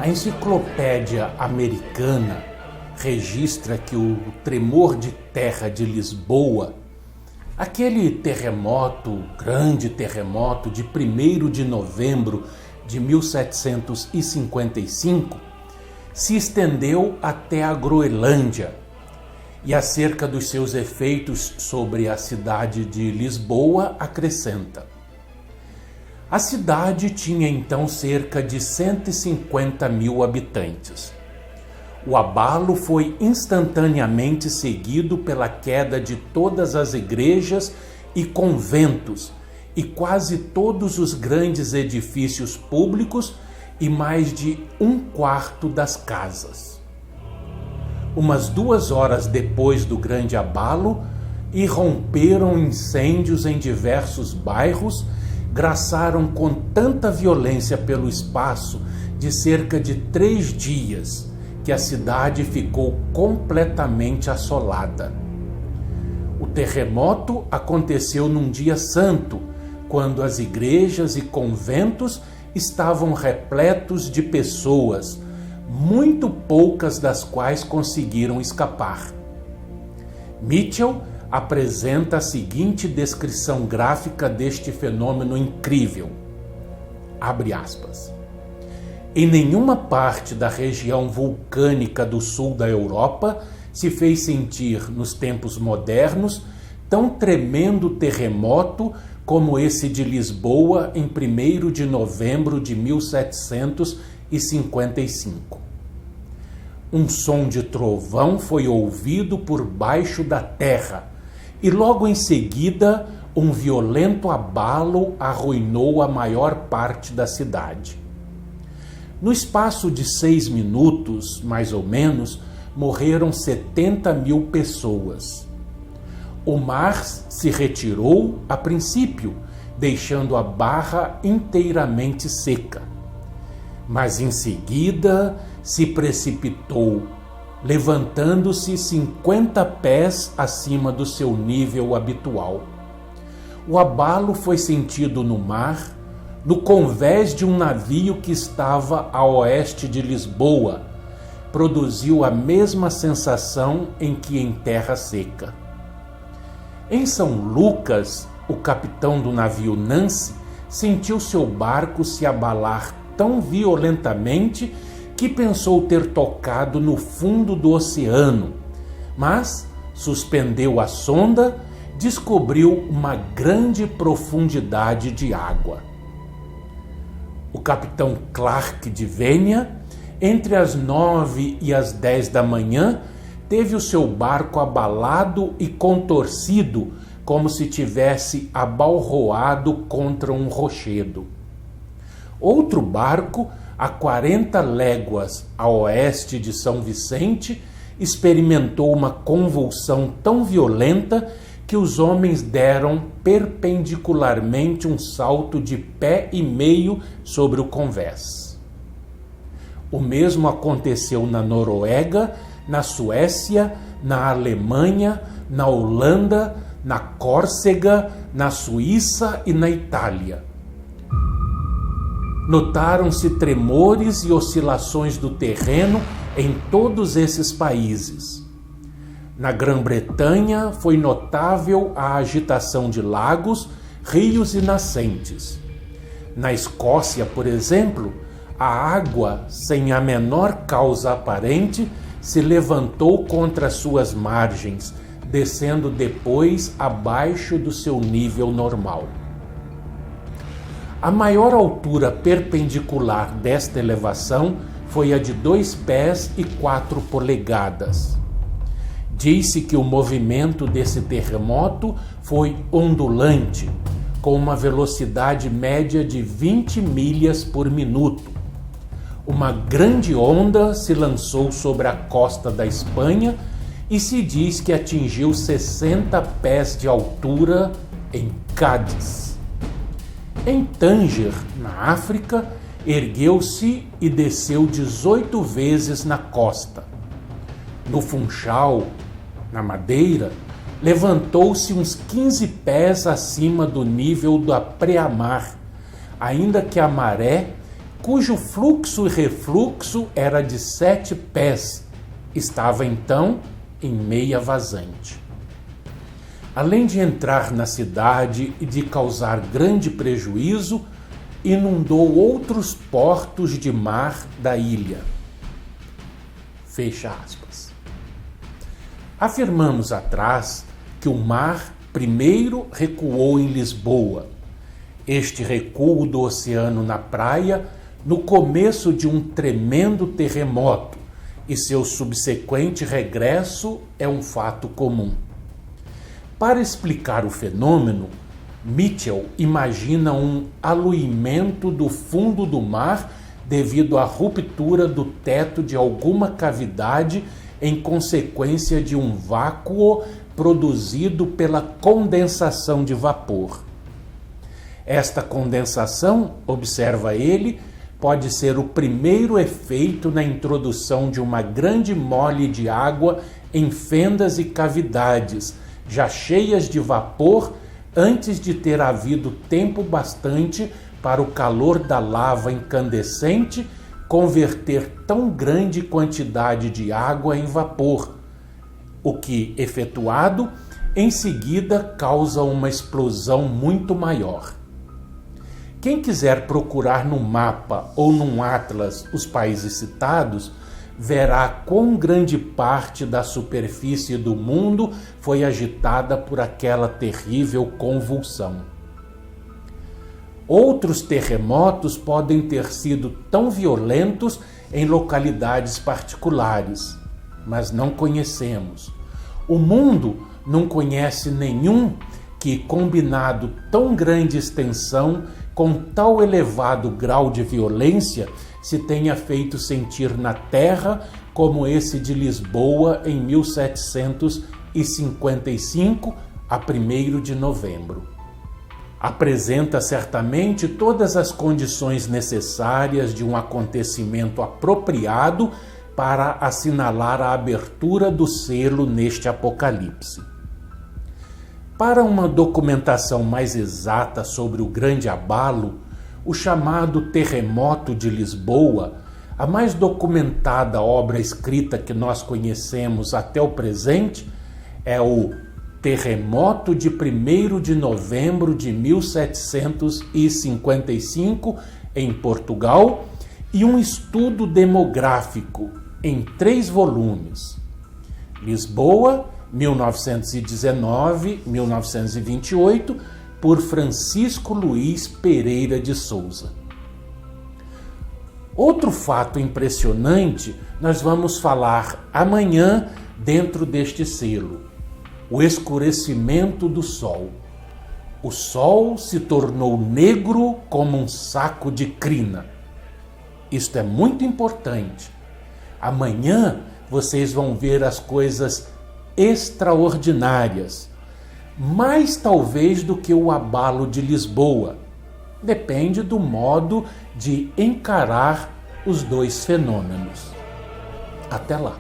A Enciclopédia Americana registra que o tremor de terra de Lisboa, aquele terremoto, grande terremoto de 1º de novembro de 1755, se estendeu até a Groenlândia e acerca dos seus efeitos sobre a cidade de Lisboa acrescenta: a cidade tinha então cerca de 150 mil habitantes. O abalo foi instantaneamente seguido pela queda de todas as igrejas e conventos e quase todos os grandes edifícios públicos e mais de 1/4 das casas. Umas 2 horas depois do grande abalo, irromperam incêndios em diversos bairros, graçaram com tanta violência pelo espaço de cerca de 3 dias que a cidade ficou completamente assolada. O terremoto aconteceu num dia santo, quando as igrejas e conventos estavam repletos de pessoas, muito poucas das quais conseguiram escapar. Mitchell apresenta a seguinte descrição gráfica deste fenômeno incrível. Abre aspas. Em nenhuma parte da região vulcânica do sul da Europa se fez sentir, nos tempos modernos, tão tremendo terremoto como esse de Lisboa em 1º de novembro de 1755. Um som de trovão foi ouvido por baixo da terra e logo em seguida um violento abalo arruinou a maior parte da cidade. No espaço de 6 minutos, mais ou menos, morreram 70 mil pessoas. O mar se retirou a princípio, deixando a barra inteiramente seca. Mas em seguida se precipitou, levantando-se 50 pés acima do seu nível habitual. O abalo foi sentido no mar, no convés de um navio que estava a oeste de Lisboa. Produziu a mesma sensação em que em terra seca. Em São Lucas, o capitão do navio Nancy sentiu seu barco se abalar tão violentamente que pensou ter tocado no fundo do oceano, mas suspendeu a sonda, descobriu uma grande profundidade de água. O capitão Clark de Vênia, entre as 9 e as 10 da manhã, teve o seu barco abalado e contorcido, como se tivesse abalroado contra um rochedo. Outro barco, a 40 léguas a oeste de São Vicente, experimentou uma convulsão tão violenta que os homens deram perpendicularmente um salto de 1,5 pé sobre o convés. O mesmo aconteceu na Noruega, na Suécia, na Alemanha, na Holanda, na Córcega, na Suíça e na Itália. Notaram-se tremores e oscilações do terreno em todos esses países. Na Grã-Bretanha foi notável a agitação de lagos, rios e nascentes. Na Escócia, por exemplo, a água, sem a menor causa aparente, se levantou contra suas margens, descendo depois abaixo do seu nível normal. A maior altura perpendicular desta elevação foi a de 2 pés e 4 polegadas. Diz-se que o movimento desse terremoto foi ondulante, com uma velocidade média de 20 milhas por minuto. Uma grande onda se lançou sobre a costa da Espanha e se diz que atingiu 60 pés de altura em Cádiz. Em Tânger, na África, ergueu-se e desceu 18 vezes na costa. No Funchal, na Madeira, levantou-se uns 15 pés acima do nível da pré-mar, ainda que a maré cujo fluxo e refluxo era de 7 pés, estava então em meia vazante. Além de entrar na cidade e de causar grande prejuízo, inundou outros portos de mar da ilha. Fecha aspas. Afirmamos atrás que o mar primeiro recuou em Lisboa. Este recuo do oceano na praia no começo de um tremendo terremoto, e seu subsequente regresso é um fato comum. Para explicar o fenômeno, Mitchell imagina um aluimento do fundo do mar devido à ruptura do teto de alguma cavidade em consequência de um vácuo produzido pela condensação de vapor. Esta condensação, observa ele, pode ser o primeiro efeito na introdução de uma grande mole de água em fendas e cavidades, já cheias de vapor, antes de ter havido tempo bastante para o calor da lava incandescente converter tão grande quantidade de água em vapor, o que, efetuado, em seguida causa uma explosão muito maior. Quem quiser procurar no mapa ou num atlas os países citados, verá quão grande parte da superfície do mundo foi agitada por aquela terrível convulsão. Outros terremotos podem ter sido tão violentos em localidades particulares, mas não conhecemos. O mundo não conhece nenhum que, combinado tão grande extensão, com tal elevado grau de violência, se tenha feito sentir na terra como esse de Lisboa em 1755, a 1º de novembro. Apresenta certamente todas as condições necessárias de um acontecimento apropriado para assinalar a abertura do selo neste apocalipse. Para uma documentação mais exata sobre o grande abalo, o chamado Terremoto de Lisboa, a mais documentada obra escrita que nós conhecemos até o presente, é o Terremoto de 1º de novembro de 1755, em Portugal, e um estudo demográfico em 3 volumes. Lisboa, 1919-1928, por Francisco Luiz Pereira de Souza. Outro fato impressionante nós vamos falar amanhã dentro deste selo: o escurecimento do sol. O sol se tornou negro como um saco de crina. Isto é muito importante. Amanhã vocês vão ver as coisas extraordinárias, mais talvez do que o abalo de Lisboa. Depende do modo de encarar os dois fenômenos. Até lá!